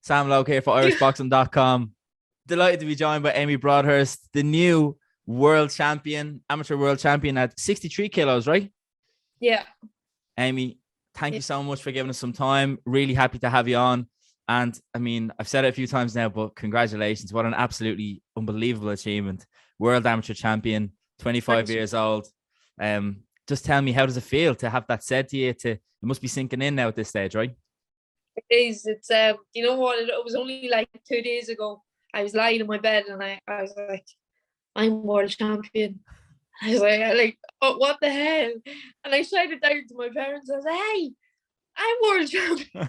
Sam Logue here for irishboxing.com. Delighted to be joined by Amy Broadhurst, the new world champion, amateur world champion at 63 kilos, right? Yeah. Amy, thank you so much for giving us some time. Really happy to have you on. And I mean, I've said it a few times now, but congratulations. What an absolutely unbelievable achievement. World amateur champion, 25 years old. Just tell me, how does it feel to have that said to you? It must be sinking in now at this stage, right? It is. It's you know what? It was only like 2 days ago. I was lying in my bed and I was like, I'm world champion. I was like, oh, what the hell? And I shouted down to my parents. I was like, hey, I'm world champion.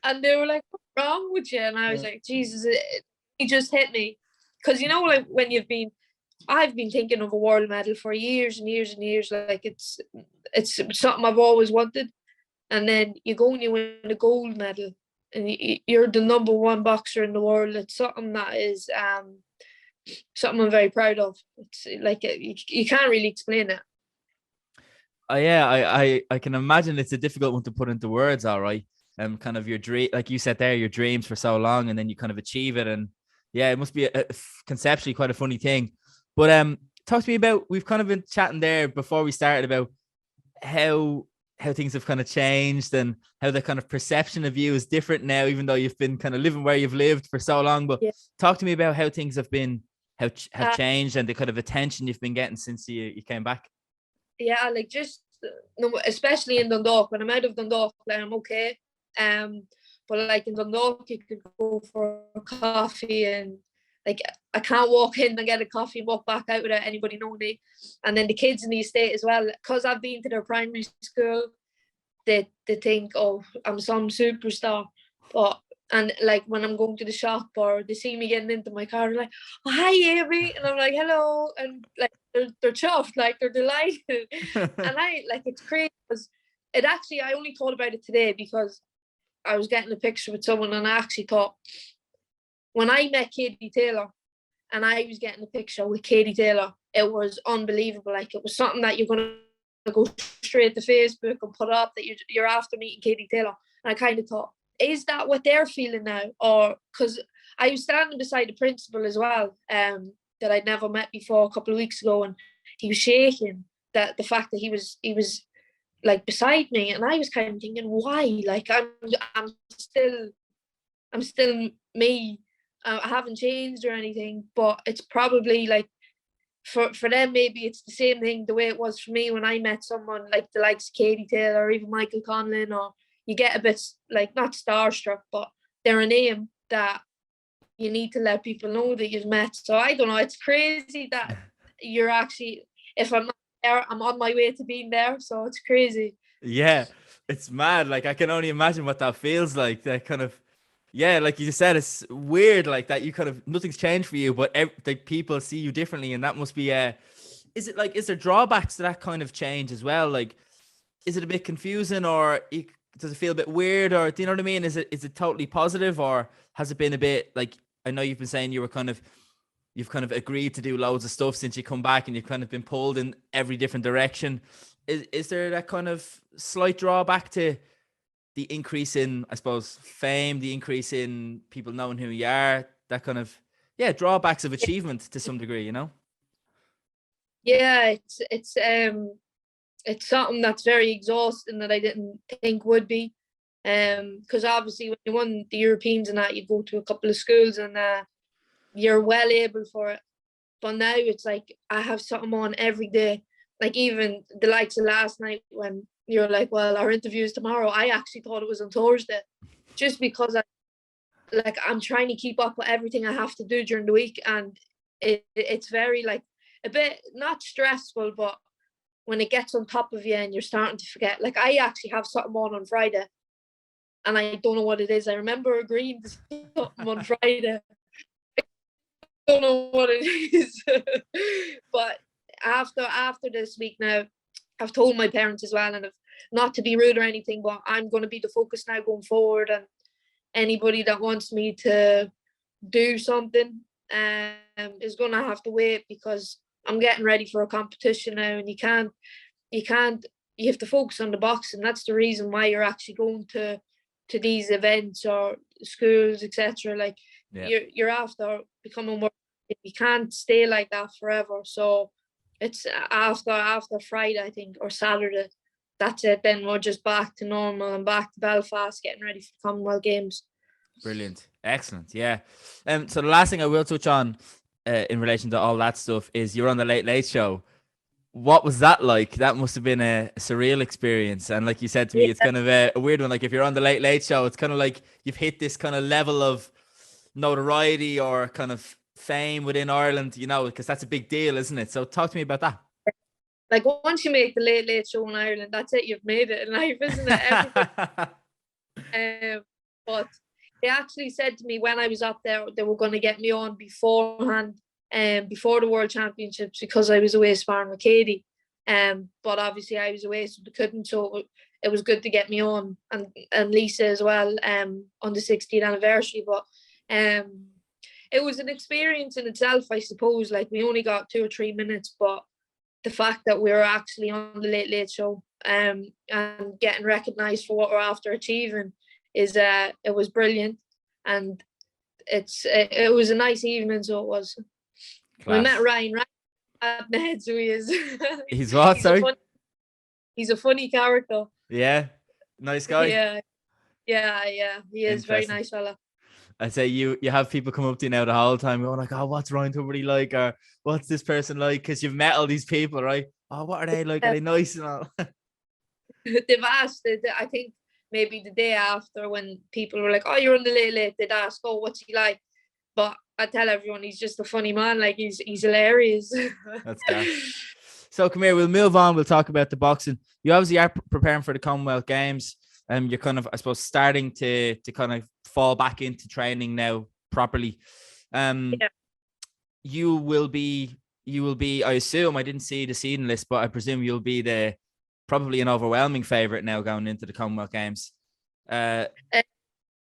and they were like, what's wrong with you? And I was like, Jesus, it just hit me. Because you know, like when I've been thinking of a world medal for years and years and years. Like it's something I've always wanted. And then you go and you win a gold medal and you're the number one boxer in the world. It's something that is something I'm very proud of. It's like you can't really explain it. Yeah, I can imagine it's a difficult one to put into words. All right, kind of your dream, like you said there, your dreams for so long, and then you kind of achieve it, and yeah, it must be conceptually quite a funny thing. But talk to me about, we've kind of been chatting there before we started about how things have kind of changed and how the kind of perception of you is different now, even though you've been kind of living where you've lived for so long. But talk to me about how things have been, have changed, and the kind of attention you've been getting since you came back. Yeah, like just especially in Dundalk. When I'm out of Dundalk, like I'm okay. But like in Dundalk, you could go for a coffee and like I can't walk in and get a coffee and walk back out without anybody knowing me. And then the kids in the estate as well, because I've been to their primary school, they think, oh, I'm some superstar. And like when I'm going to the shop or they see me getting into my car, they're like, oh, hi Amy, and I'm like, hello, and like they're chuffed, like they're delighted. And I like, it's crazy because I only thought about it today because I was getting a picture with someone and I actually thought, when I met Katie Taylor and I was getting a picture with Katie Taylor, it was unbelievable. Like it was something that you're going to go straight to Facebook and put up that you're after meeting Katie Taylor. And I kind of thought, is that what they're feeling now? Or because I was standing beside the principal as well, that I'd never met before a couple of weeks ago, and he was shaking. That the fact that he was like beside me, and I was kind of thinking, why? Like I'm still me. I haven't changed or anything, but it's probably like for them, maybe it's the same thing the way it was for me when I met someone like the likes of Katie Taylor or even Michael Conlon, or you get a bit like not starstruck, but they're a name that you need to let people know that you've met. So I don't know, it's crazy that you're actually, if I'm not there, I'm on my way to being there. So it's crazy. Yeah, it's mad. Like I can only imagine what that feels like. That kind of, yeah, like you just said, it's weird like that. You kind of, nothing's changed for you, but like people see you differently, and that must be is there drawbacks to that kind of change as well? Like, is it a bit confusing, or does it feel a bit weird, or do you know what I mean? Is it totally positive, or has it been a bit like, I know you've been saying you've kind of agreed to do loads of stuff since you come back, and you've kind of been pulled in every different direction. Is there that kind of slight drawback to the increase in, I suppose, fame, the increase in people knowing who you are, that kind of, drawbacks of achievement to some degree, you know? Yeah, it's something that's very exhausting that I didn't think would be. Because obviously when you won the Europeans and that, you go to a couple of schools and you're well able for it. But now it's like I have something on every day. Like even the likes of last night when you're like, well, our interview is tomorrow. I actually thought it was on Thursday, just because I'm trying to keep up with everything I have to do during the week, and it's very like a bit not stressful, but when it gets on top of you and you're starting to forget. Like I actually have something on Friday, and I don't know what it is. I remember agreeing to something on Friday. I don't know what it is, but after this week now, I've told my parents as well, and not to be rude or anything, but I'm going to be the focus now going forward, and anybody that wants me to do something is going to have to wait, because I'm getting ready for a competition now, and you have to focus on the boxing. That's the reason why you're actually going to to these events or schools, etc. Like you're after becoming more. You can't stay like that forever. So it's after Friday, I think, or Saturday. That's it. Then we're just back to normal and back to Belfast, getting ready for the Commonwealth Games. Brilliant, excellent, yeah. So the last thing I will touch on in relation to all that stuff is you're on the Late Late Show. What was that like? That must have been a surreal experience. And like you said to me, it's kind of a weird one. Like if you're on the Late Late Show, it's kind of like you've hit this kind of level of notoriety or kind of fame within Ireland, you know, because that's a big deal, isn't it? So talk to me about that. Like once you make the Late Late Show in Ireland, that's it. You've made it in life, isn't it? But they actually said to me when I was up there, they were going to get me on beforehand, before the World Championships, because I was away sparring with Katie. But obviously I was away, so they couldn't. So it was good to get me on, and Lisa as well, on the 60th anniversary. But it was an experience in itself, I suppose. Like we only got 2 or 3 minutes, but the fact that we were actually on the Late Late Show, and getting recognised for what we're after achieving is it was brilliant, and it was a nice evening. So it was. Class. We met Ryan at Ned, so he is. He's what? Sorry. He's a funny character. Yeah, nice guy. Yeah. He is very nice fella. I say you have people come up to you now the whole time going like, oh, what's Ryan Tubridy like, or what's this person like? Because you've met all these people, right? Oh, what are they like? Are they nice and all? They've asked. I think maybe the day after, when people were like, oh, you're on the Late Late, they'd ask, oh, what's he like? But I tell everyone he's just a funny man. Like he's hilarious. That's good. So come here, we'll move on. We'll talk about the boxing. You obviously are preparing for the Commonwealth Games. You're kind of, I suppose, starting to kind of fall back into training now properly. You will be. I assume, I didn't see the seeding list, but I presume you'll be probably an overwhelming favorite now going into the Commonwealth Games.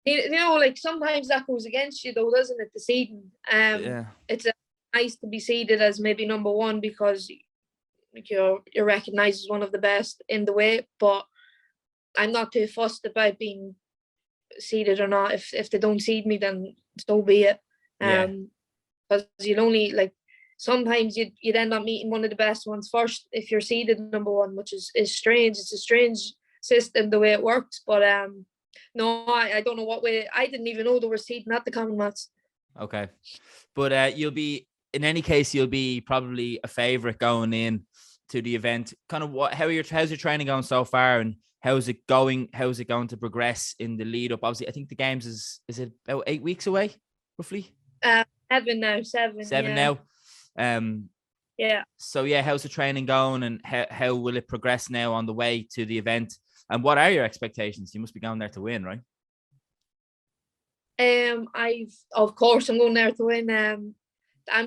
You know, like sometimes that goes against you though, doesn't it? The seeding. It's nice to be seeded as maybe number one because you're recognised as one of the best in the weight. But I'm not too fussed about being seeded or not. If they don't seed me, then so be it. Because you'd only sometimes you'd end up meeting one of the best ones first if you're seeded number one, which is strange. It's a strange system the way it works, but no, I don't know what way. I didn't even know they were seeding at the Commonwealths. Okay, but you'll be, in any case, you'll be probably a favourite going in to the event. Kind of how's your training going so far, and how's it going? How's it going to progress in the lead up? Obviously, I think the games is it about 8 weeks away, roughly? 7 now. 7 now. Yeah. So yeah, how's the training going, and how will it progress now on the way to the event? And what are your expectations? You must be going there to win, right? Of course I'm going there to win. And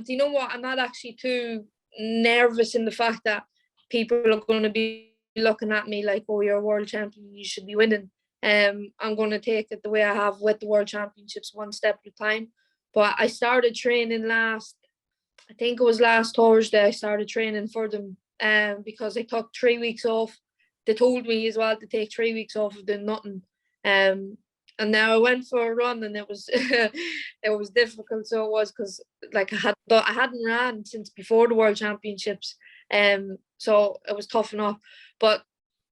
you know what? I'm not actually too nervous in the fact that people are going to be looking at me like, oh, you're a world champion, you should be winning. I'm going to take it the way I have with the World Championships, one step at a time. But I started training I think it was last Thursday, I started training for them because I took 3 weeks off. They told me as well to take 3 weeks off of doing nothing. And now I went for a run, and it was it was difficult. So it was because I hadn't ran since before the World Championships. So it was tough enough. But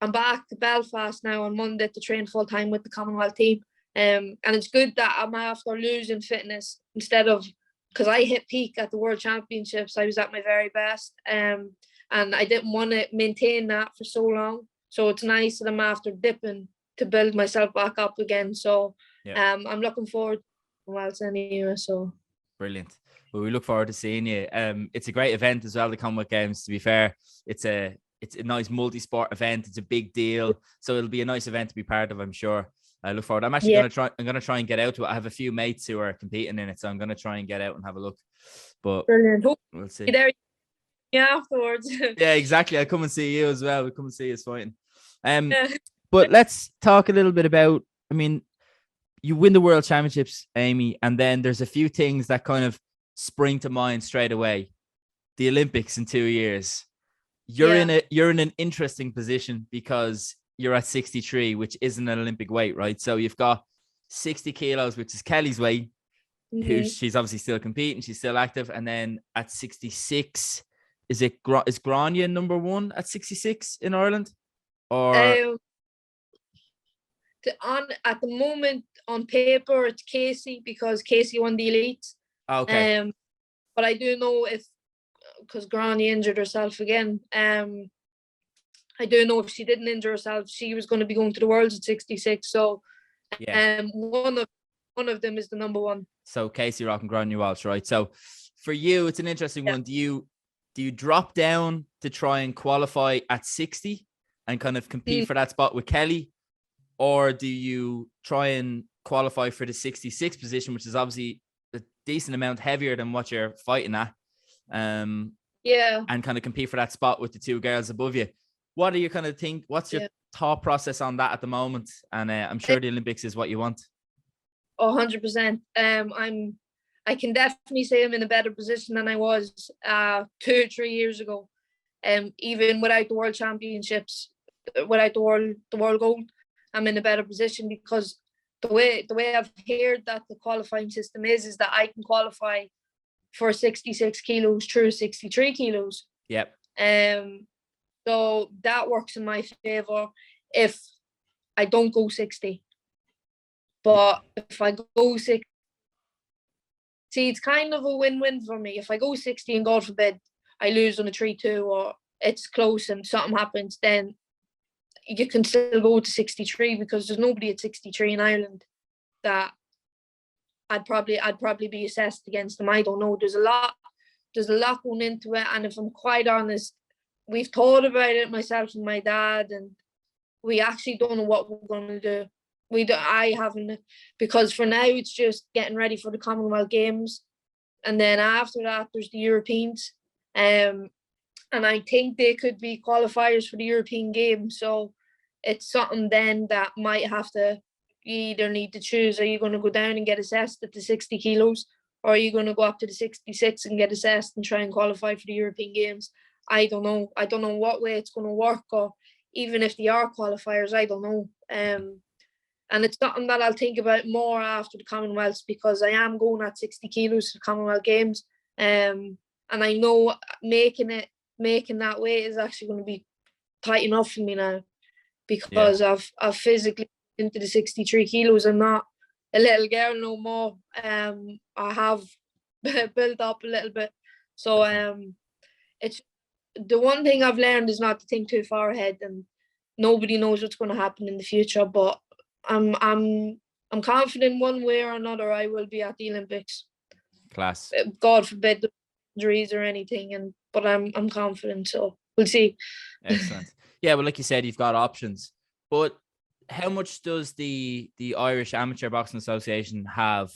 I'm back to Belfast now on Monday to train full time with the Commonwealth team. And it's good that I'm after losing fitness instead of, because I hit peak at the World Championships. I was at my very best. And I didn't want to maintain that for so long. So it's nice that I'm after dipping to build myself back up again. So I'm looking forward to Commonwealth anyway. So brilliant. Well, we look forward to seeing you. It's a great event as well, the Commonwealth Games. To be fair, it's a nice multi-sport event. It's a big deal, so it'll be a nice event to be part of, I'm sure. I look forward. I'm actually gonna try and get out to it. I have a few mates who are competing in it, so I'm gonna try and get out and have a look. But brilliant. We'll see. Afterwards. Yeah, exactly. I'll come and see you as well. We'll come and see you fighting. But let's talk a little bit about, I mean, you win the World Championships, Amy, and then there's a few things that kind of spring to mind straight away. The Olympics in 2 years. You're in an interesting position because you're at 63, which isn't an Olympic weight, right? So you've got 60 kilos, which is Kelly's weight, who she's obviously still competing, she's still active. And then at 66, is Grania number one at 66 in Ireland? Or at the moment on paper it's Casey, because Casey won the elites. Okay. But I do know because Grania injured herself again. I don't know if she didn't injure herself, she was going to be going to the Worlds at 66. So one of them is the number one. So Casey Rock and Grania Walsh, right? So for you, it's an interesting one. Do you drop down to try and qualify at 60 and kind of compete for that spot with Kelly? Or do you try and qualify for the 66 position, which is obviously a decent amount heavier than what you're fighting at? And kind of compete for that spot with the two girls above you. What do you kind of think? What's your thought process on that at the moment? And I'm sure the Olympics is what you want. 100%. I can definitely say I'm in a better position than I was 2 or 3 years ago. Even without the World Championships, without the world gold, I'm in a better position, because the way I've heard that the qualifying system is that I can qualify for 66 kilos through 63 kilos. Yep. So that works in my favor if I don't go 60. But if I go 60, see, it's kind of a win-win for me. If I go 60 and God forbid I lose on a 3-2 or it's close and something happens, then you can still go to 63, because there's nobody at 63 in Ireland that I'd probably be assessed against them. I don't know. There's a lot going into it, and if I'm quite honest, we've thought about it, myself and my dad, and we actually don't know what we're going to do. I haven't, because for now it's just getting ready for the Commonwealth Games, and then after that there's the Europeans, and I think they could be qualifiers for the European Games. So it's something then that might have to, you either need to choose, are you going to go down and get assessed at the 60 kilos, or are you going to go up to the 66 and get assessed and try and qualify for the European Games? I don't know what way it's going to work, or even if they are qualifiers, I don't know. And it's something that I'll think about more after the Commonwealths, because I am going at 60 kilos for the Commonwealth Games. And I know making that weight is actually going to be tight enough for me now, because I've physically into the 63 kilos. I'm not a little girl no more. I have built up a little bit. So it's the one thing I've learned is not to think too far ahead, and nobody knows what's going to happen in the future. But I'm confident one way or another I will be at the Olympics. Class. God forbid injuries or anything, but I'm confident, so we'll see. Excellent. Yeah, well, like you said, you've got options. But how much does the Irish Amateur Boxing Association have?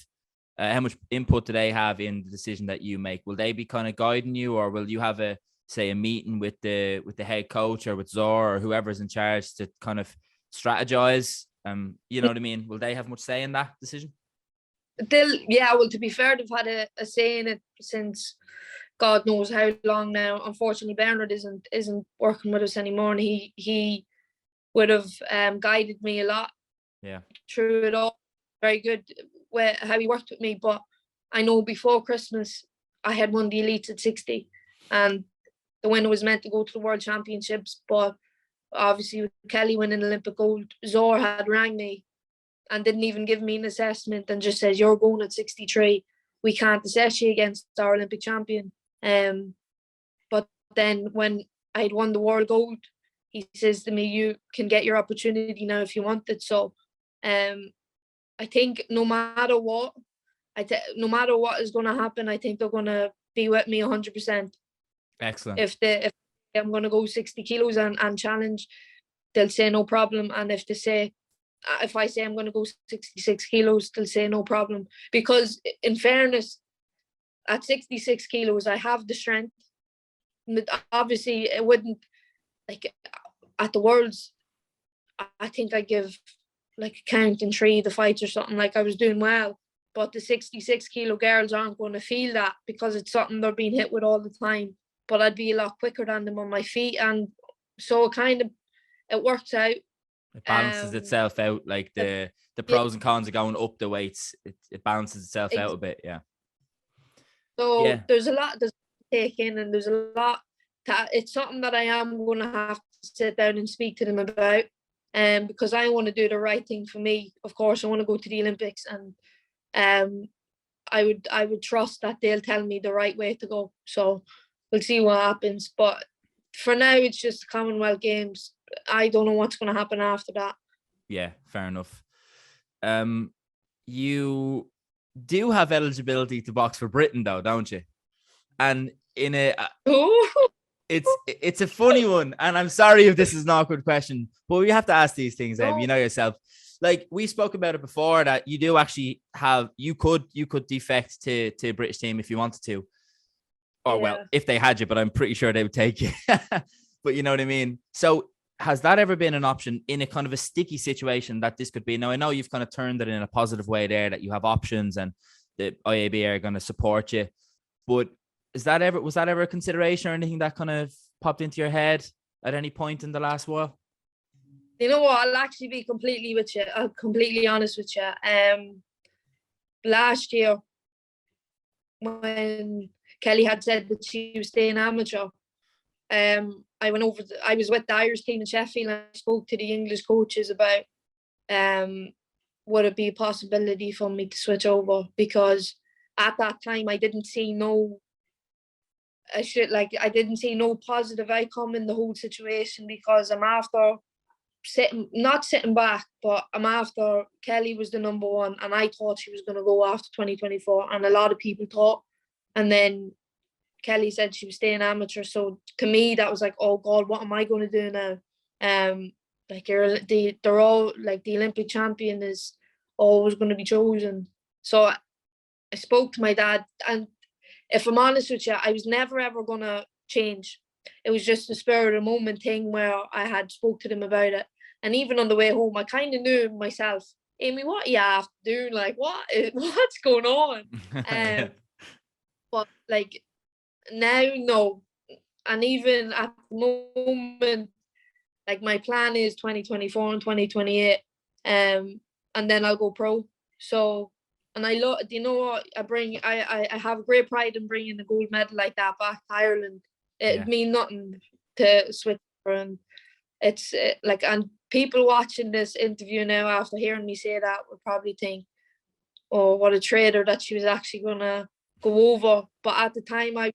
How much input do they have in the decision that you make? Will they be kind of guiding you, or will you have a meeting with the head coach or with Zor or whoever's in charge to kind of strategize? You know what I mean? Will they have much say in that decision? Well, to be fair, they've had a say in it since God knows how long now. Unfortunately, Bernard isn't working with us anymore, and he would have guided me a lot through it all. Very good how he worked with me. But I know before Christmas I had won the elites at 60, and the winner was meant to go to the World Championships, but obviously with Kelly winning Olympic gold, Zor had rang me and didn't even give me an assessment and just says, you're going at 63. We can't assess you against our Olympic champion. But then when I'd won the world gold, he says to me, you can get your opportunity now if you want it. So I think no matter what is going to happen, I think they're going to be with me 100%. Excellent. If I'm going to go 60 kilos and challenge, they'll say no problem. And if I say I'm going to go 66 kilos, they'll say no problem. Because in fairness, at 66 kilos, I have the strength. Obviously, it wouldn't, like, at the Worlds, I think I give like a count in 3 the fights or something, like I was doing well. But the 66 kilo girls aren't going to feel that, because it's something they're being hit with all the time. But I'd be a lot quicker than them on my feet. And so it works out. It balances Um, itself out, like uh, the yeah, pros and cons of going up the weights. It balances itself out ex- a bit. Yeah. so Yeah. there's a lot to take in, and there's a lot that it's something that I am going to have to sit down and speak to them about. Because I want to do the right thing for me. Of course, I want to go to the Olympics, and um, I would trust that they'll tell me the right way to go. So we'll see what happens. But for now, it's just Commonwealth Games. I don't know what's going to happen after that. Yeah. Fair enough. You do have eligibility to box for Britain, though, don't you? And in a Oh, it's a funny one, and I'm sorry if this is an awkward question, but we have to ask these things, Em. no, You know yourself. Like we spoke about it before, that you do actually have you could defect to British team if you wanted to, or well, yeah. if they had you, but I'm pretty sure they would take you. But you know what I mean. So has that ever been an option in a kind of a sticky situation that this could be? Now I know you've kind of turned it in a positive way there, that you have options and the IAB are going to support you, but was that ever a consideration or anything that kind of popped into your head at any point in the last while? You know what? I'll actually be completely honest with you. Last year when Kelly had said that she was staying amateur, I went over. I was with the Irish team in Sheffield, and I spoke to the English coaches about would it be a possibility for me to switch over, because at that time I didn't see no. I didn't see no positive outcome in the whole situation, because I'm after not sitting back, but I'm after Kelly was the number one, and I thought she was going to go after 2024, and a lot of people thought. And then Kelly said she was staying amateur, so to me that was like, oh God, what am I going to do now? Like they're all like, the Olympic champion is always going to be chosen. So I spoke to my dad, and if I'm honest with you, I was never ever going to change. It was just a spur of the moment thing where I had spoke to them about it. And even on the way home, I kind of knew myself, Amy, what are you after doing? Like, what's going on? Yeah. But like now, no. And even at the moment, like my plan is 2024 and 2028, and then I'll go pro. So, and I love, you know what, I have great pride in bringing a gold medal like that back to Ireland. It'd Yeah. mean nothing to switch, and it's like, and people watching this interview now after hearing me say that would probably think, oh, what a traitor that she was actually gonna go over. But at the time, I was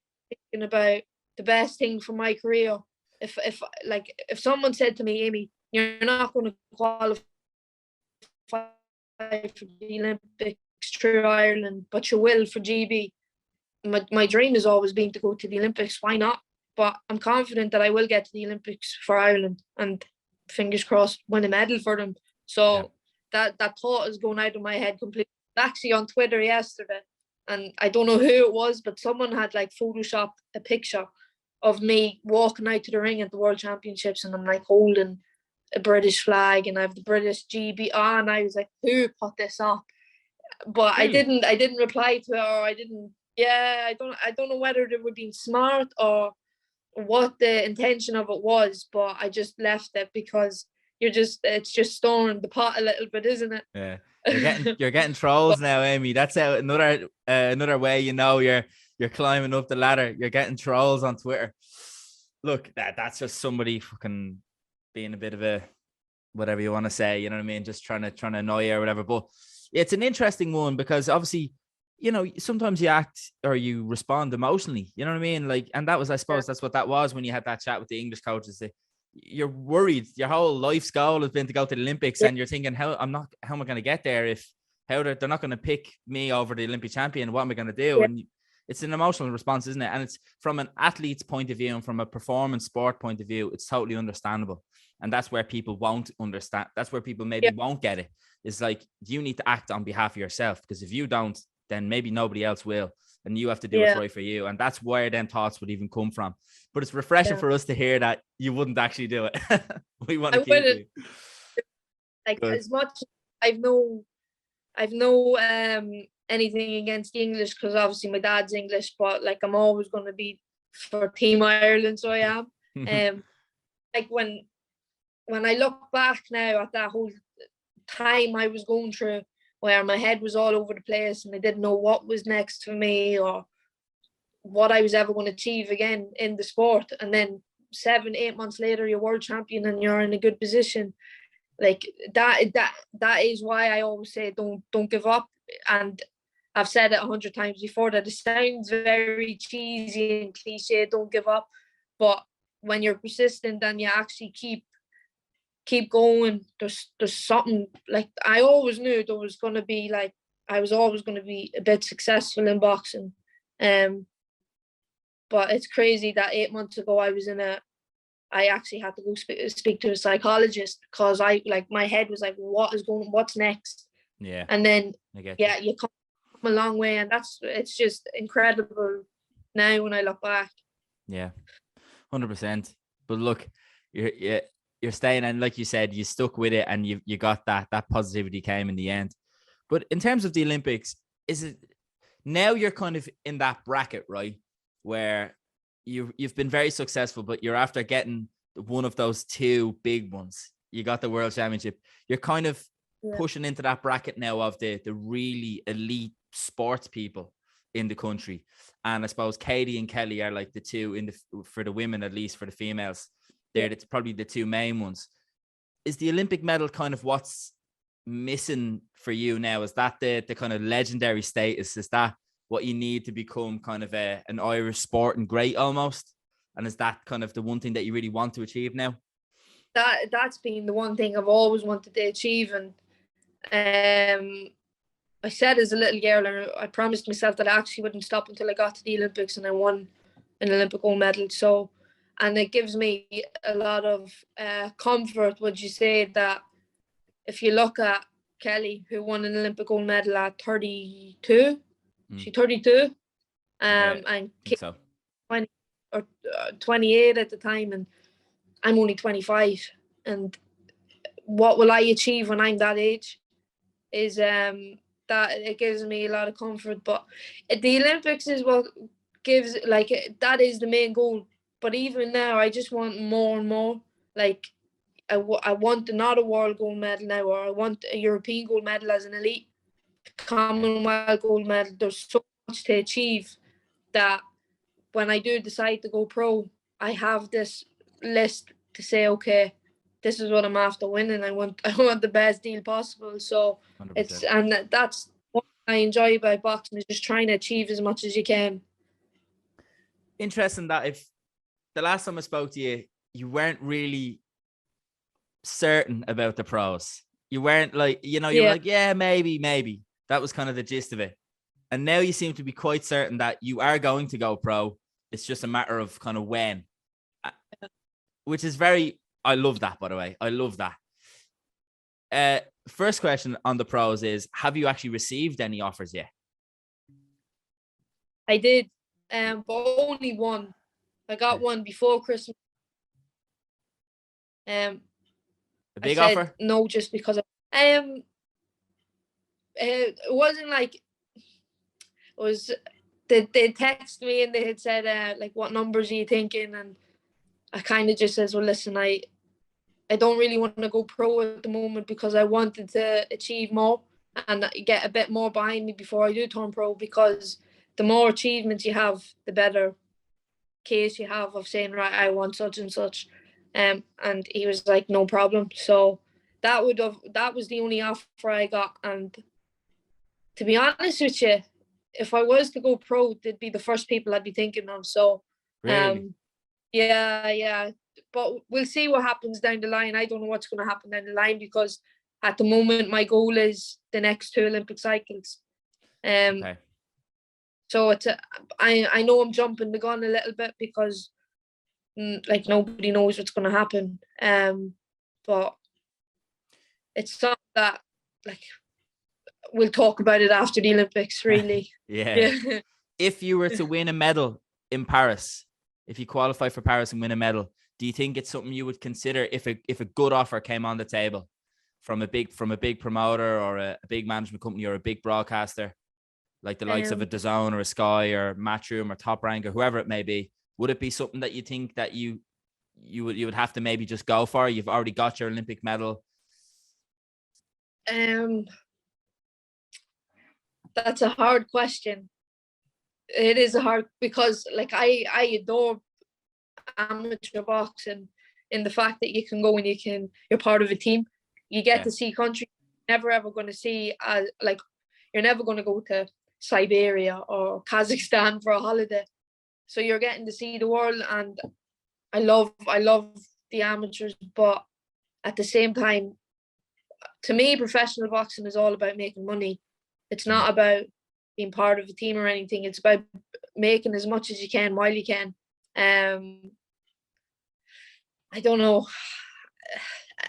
thinking about the best thing for my career. If someone said to me, Amy, you're not going to qualify for the Olympics through Ireland, but you will for GB. My dream has always been to go to the Olympics. Why not? But I'm confident that I will get to the Olympics for Ireland, and fingers crossed, win a medal for them. Yeah. So that thought is going out of my head completely. Actually, on Twitter yesterday, and I don't know who it was, but someone had like photoshopped a picture of me walking out to the ring at the World Championships, and I'm like holding a British flag, and I have the British GB on. And I was like, who put this up? But Really? I didn't reply to her, or I didn't. Yeah, I don't know whether they were being smart or what the intention of it was, but I just left it because it's just stirring the pot a little bit, isn't it? Yeah. You're getting trolls But now, Amy. That's how another way you're climbing up the ladder. You're getting trolls on Twitter. Look, that's just somebody fucking being a bit of a whatever you want to say, you know what I mean? Just trying to annoy you or whatever. But it's an interesting one because obviously, you know, sometimes you act or you respond emotionally, you know what I mean? Like, and that was, I yeah, suppose that's what that was when you had that chat with the English coaches. You're worried. Your whole life's goal has been to go to the Olympics, yeah, and you're thinking, how am I going to get there if they're not going to pick me over the Olympic champion? What am I going to do? yeah, And it's an emotional response, isn't it? And it's from an athlete's point of view and from a performance sport point of view, it's totally understandable. And that's where people won't understand. That's where people maybe yeah, won't get it. It's like, you need to act on behalf of yourself, because if you don't, then maybe nobody else will. And you have to do what's yeah, right for you. And that's where then thoughts would even come from. But it's refreshing yeah. for us to hear that you wouldn't actually do it. We want to I keep wouldn't, you. like, Good. as much I've no I've no anything against the English, because obviously my dad's English, but like I'm always going to be for Team Ireland, so I am. Um, like when I look back now at that whole time I was going through, where my head was all over the place and I didn't know what was next for me or what I was ever going to achieve again in the sport. And then 7-8 months later, you're world champion and you're in a good position. Like that is why I always say don't give up. And I've said it 100 times before that it sounds very cheesy and cliche, don't give up. But when you're persistent and you actually keep going, there's something. Like I always knew there was gonna be, like, I was always gonna be a bit successful in boxing. But it's crazy that 8 months ago I actually had to go speak to a psychologist because my head was like, what's next? Yeah. And then you come a long way, and it's just incredible now when I look back. Yeah, 100%. But look, you're staying, and like you said, you stuck with it, and you got that positivity came in the end. But in terms of the Olympics, is it now you're kind of in that bracket, right, where you've been very successful, but you're after getting one of those two big ones. You got the World Championship. You're kind of pushing into that bracket now of the really elite sports people in the country. And I suppose Katie and Kelly are like the two for the women, at least for the females. It's probably the two main ones. Is the Olympic medal kind of what's missing for you now? Is that the kind of legendary status? Is that what you need to become kind of an Irish sporting great almost? And is that kind of the one thing that you really want to achieve now? That's been the one thing I've always wanted to achieve. And I said as a little girl, I promised myself that I actually wouldn't stop until I got to the Olympics and I won an Olympic gold medal. So, and it gives me a lot of comfort, would you say, that if you look at Kelly, who won an Olympic gold medal at 32, she's 32, and so. 20 or 28 at the time, and I'm only 25. And what will I achieve when I'm that age? Is that it gives me a lot of comfort. But the Olympics is what gives, like, that is the main goal. But even now, I just want more and more. Like, I want not a world gold medal now, or I want a European gold medal as an elite, Commonwealth gold medal. There's so much to achieve that when I do decide to go pro, I have this list to say, okay, this is what I'm after winning. I want the best deal possible. So 100%. That's what I enjoy about boxing, is just trying to achieve as much as you can. Interesting that if the last time I spoke to you, you weren't really certain about the pros. You weren't like, you were like, yeah, maybe. That was kind of the gist of it. And now you seem to be quite certain that you are going to go pro. It's just a matter of kind of when, which is I love that, by the way. I love that. First question on the pros is, have you actually received any offers yet? I did, but only one. I got one before Christmas. A big offer? No, just because it wasn't like, it was, they texted me and they had said, like, what numbers are you thinking? And I kind of just says, well, listen, I don't really want to go pro at the moment because I wanted to achieve more and get a bit more behind me before I do turn pro, because the more achievements you have, the better case you have of saying, right, I want such and such. And he was like, no problem. So that was the only offer I got. And to be honest with you, if I was to go pro, they'd be the first people I'd be thinking of. So really? Yeah. But we'll see what happens down the line. I don't know what's going to happen down the line, because at the moment my goal is the next 2 Olympic cycles. Okay. So I know I'm jumping the gun a little bit because like nobody knows what's going to happen. But it's something that, like, we'll talk about it after the Olympics, really. Yeah. If you were to win a medal in Paris, if you qualify for Paris and win a medal, do you think it's something you would consider if a good offer came on the table from a big promoter or a big management company or a big broadcaster, like the likes of a DAZN or a Sky or Matchroom or Top Rank or whoever it may be? Would it be something that you think that you you would have to maybe just go for? You've already got your Olympic medal. That's a hard question. It is a hard, because like I adore amateur boxing in the fact that you can go and you're part of a team. You get to see countries you're never ever going to see, like you're never going to go to Siberia or Kazakhstan for a holiday. So you're getting to see the world, and I love the amateurs, but at the same time, to me, professional boxing is all about making money. It's not about being part of a team or anything. It's about making as much as you can while you can. I don't know.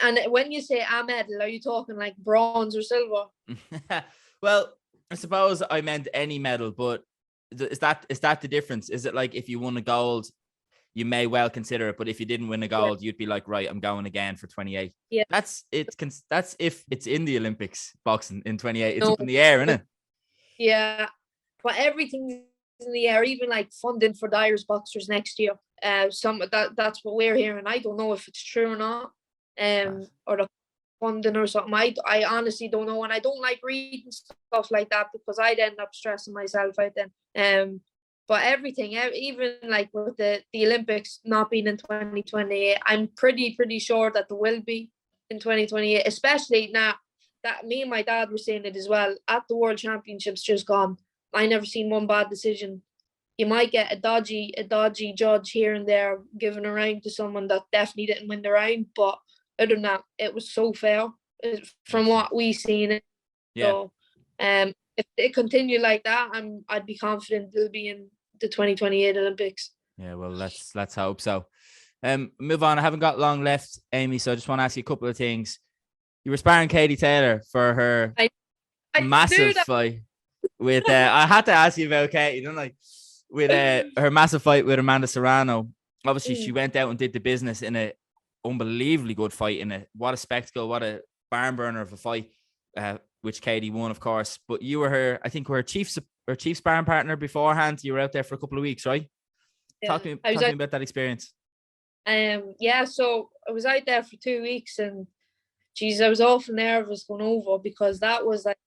And when you say a medal, are you talking like bronze or silver? Well, I suppose I meant any medal, but is that the difference? Is it like if you won a gold, you may well consider it, but if you didn't win a gold, you'd be like, right, I'm going again for 28. Yeah. That's if it's in the Olympics boxing in 28. It's up in the air, isn't it? Yeah. But everything's in the air, even like funding for Dyer's boxers next year. That's what we're hearing. I don't know if it's true or not. Or the funding or something. I honestly don't know, and I don't like reading stuff like that because I'd end up stressing myself out then. But everything, even like with the Olympics not being in 2028, I'm pretty sure that there will be in 2028, especially now that me and my dad were saying it as well. At the World Championships just gone, I never seen one bad decision. You might get a dodgy judge here and there giving a round to someone that definitely didn't win the round, but other than that, it was so fair from what we seen. Yeah. So, if it continued like that, I'd be confident they'll be in the 2028 Olympics. Yeah, well, let's hope so. Move on. I haven't got long left, Amy, so I just want to ask you a couple of things. You were sparring Katie Taylor for her massive fight with. I had to ask you about Katie, didn't I? With her massive fight with Amanda Serrano. Obviously, she went out and did the business in a unbelievably good fight. What a spectacle! What a barn burner of a fight, which Katie won, of course. But you were her chief sparring partner beforehand. You were out there for a couple of weeks, right? Yeah. Talk to me about that experience. Yeah, so I was out there for 2 weeks, and geez, I was awful nervous going over because that was like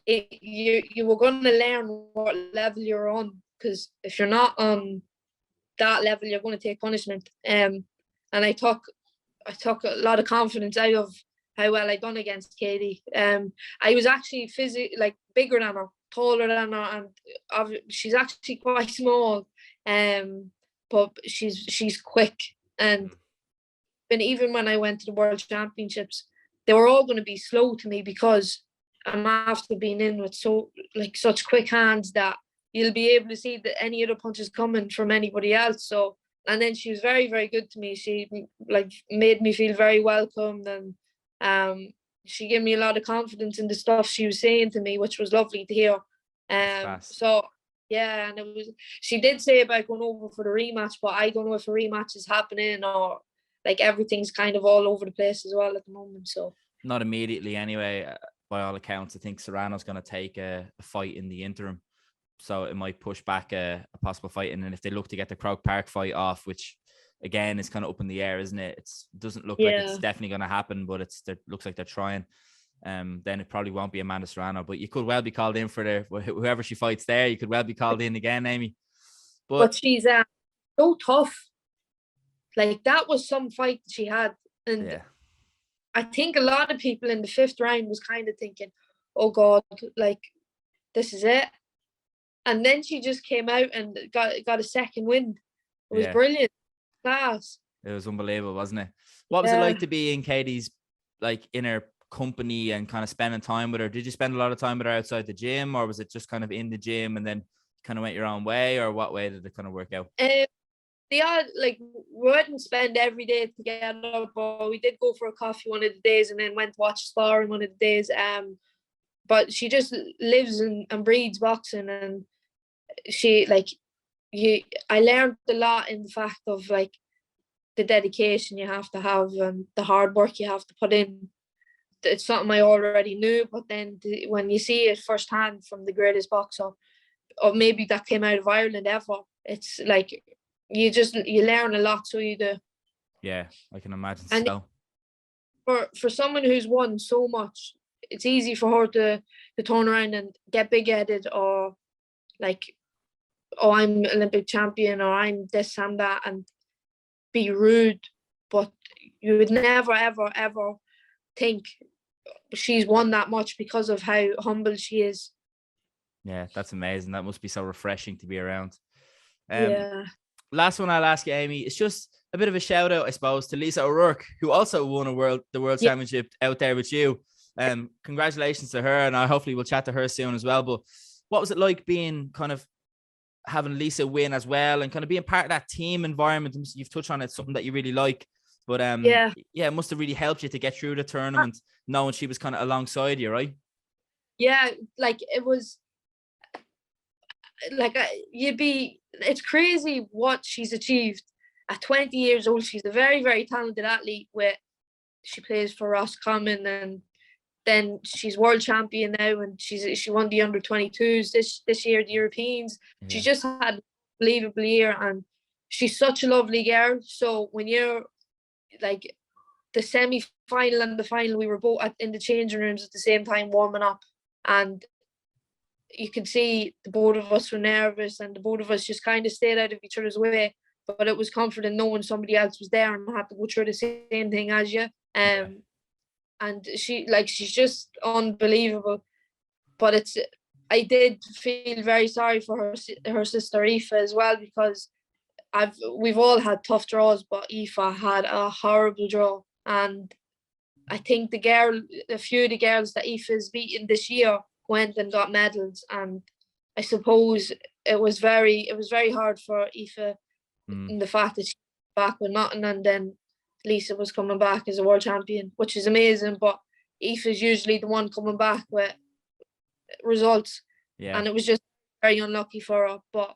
you were going to learn what level you're on, because if you're not on that level, you're going to take punishment. And I took a lot of confidence out of how well I done against Katie. I was actually physically like bigger than her, taller than her, and she's actually quite small. But she's quick, and even when I went to the World Championships, they were all going to be slow to me because I'm after being in with such quick hands that you'll be able to see that any other punches coming from anybody else. So, and then she was very, very good to me. She like made me feel very welcomed, and she gave me a lot of confidence in the stuff she was saying to me, which was lovely to hear. So yeah, and she did say about going over for the rematch, but I don't know if a rematch is happening or like everything's kind of all over the place as well at the moment. So not immediately anyway. By all accounts, I think Serrano's going to take a fight in the interim, so it might push back a possible fight. And then if they look to get the Croke Park fight off, which again is kind of up in the air, isn't it? It doesn't look like it's definitely going to happen, but it looks like they're trying. Then it probably won't be Amanda Serrano, but you could well be called in for whoever she fights there. You could well be called in again, Amy. But she's so tough. Like that was some fight that she had, and I think a lot of people in the 5th round was kind of thinking, "Oh God, like this is it." And then she just came out and got a second win. It was brilliant, class. It was unbelievable, wasn't it? What was it like to be in Katie's, like in her company and kind of spending time with her? Did you spend a lot of time with her outside the gym, or was it just kind of in the gym and then kind of went your own way, or what way did it kind of work out? Like we wouldn't spend every day together, but we did go for a coffee one of the days and then went to watch sparring one of the days. But she just lives and breathes boxing, and she I learned a lot in the fact of like the dedication you have to have and the hard work you have to put in. It's something I already knew, but then when you see it firsthand from the greatest boxer, or maybe that came out of Ireland ever, it's like you learn a lot. So you do. Yeah, I can imagine And so. for someone who's won so much, it's easy for her to turn around and get big headed, or like, oh, I'm Olympic champion, or I'm this and that, and be rude. But you would never, ever, ever think she's won that much because of how humble she is. Yeah, that's amazing. That must be so refreshing to be around. Yeah. Last one I'll ask you, Amy. It's just a bit of a shout out, I suppose, to Lisa O'Rourke, who also won the world Yeah. championship out there with you. Congratulations to her, and I hopefully we'll chat to her soon as well. But what was it like being kind of having Lisa win as well, and kind of being part of that team environment? You've touched on it, something that you really like. But Yeah. it must have really helped you to get through the tournament, knowing she was kind of alongside you, right? Yeah, like it was like it's crazy what she's achieved at 20 years old. She's a very, very talented athlete. She plays for Roscommon, and then she's world champion now, and she won the under-22s this year, the Europeans. Yeah. She's just had an unbelievable year, and she's such a lovely girl. So when you're like the semi-final and the final, we were both in the changing rooms at the same time warming up, and you could see the both of us were nervous, and the both of us just kind of stayed out of each other's way. But it was comforting knowing somebody else was there and had to go through the same thing as you. And she's just unbelievable. But I did feel very sorry for her sister Aoife as well, because we've all had tough draws, but Aoife had a horrible draw. And I think a few of the girls that Aoife's beaten this year went and got medals, and I suppose it was very hard for Aoife in the fact that she came back with nothing, and then Lisa was coming back as a world champion, which is amazing. But Aoife's usually the one coming back with results, and it was just very unlucky for her. But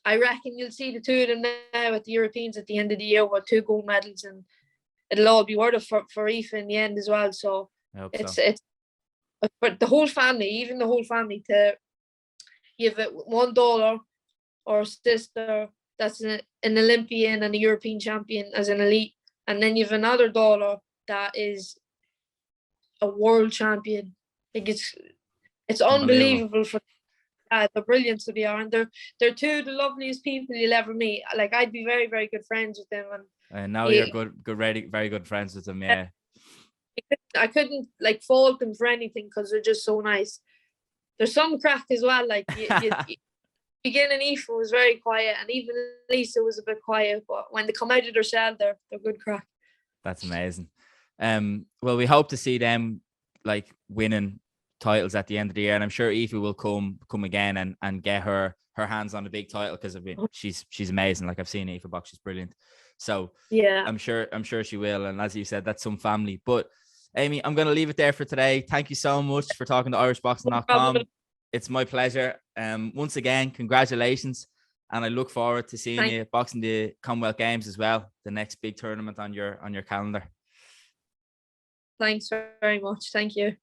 I reckon you'll see the two of them now at the Europeans at the end of the year with 2 gold medals, and it'll all be worth it for Aoife in the end as well. So it's but the whole family, even the whole family, to give it $1 or a sister that's an Olympian and a European champion as an elite, and then you have another dollar that is a world champion. Like it's unbelievable for the brilliance of the are, and they're 2 of the loveliest people you'll ever meet. Like I'd be very, very good friends with them, and now you're very good friends with them. Yeah, I couldn't like fault them for anything because they're just so nice. There's some crack as well. Like beginning, Aoife was very quiet, and even Lisa was a bit quiet. But when they come out of their shell, they're good crack. That's amazing. Well, we hope to see them like winning titles at the end of the year, and I'm sure Aoife will come again and get her hands on a big title, because she's amazing. Like I've seen Aoife box, she's brilliant. So yeah, I'm sure she will. And as you said, that's some family. But Amy, I'm going to leave it there for today. Thank you so much for talking to irishboxing.com. It's my pleasure. Once again, congratulations. And I look forward to seeing you boxing the Commonwealth Games as well, the next big tournament on your calendar. Thanks very much. Thank you.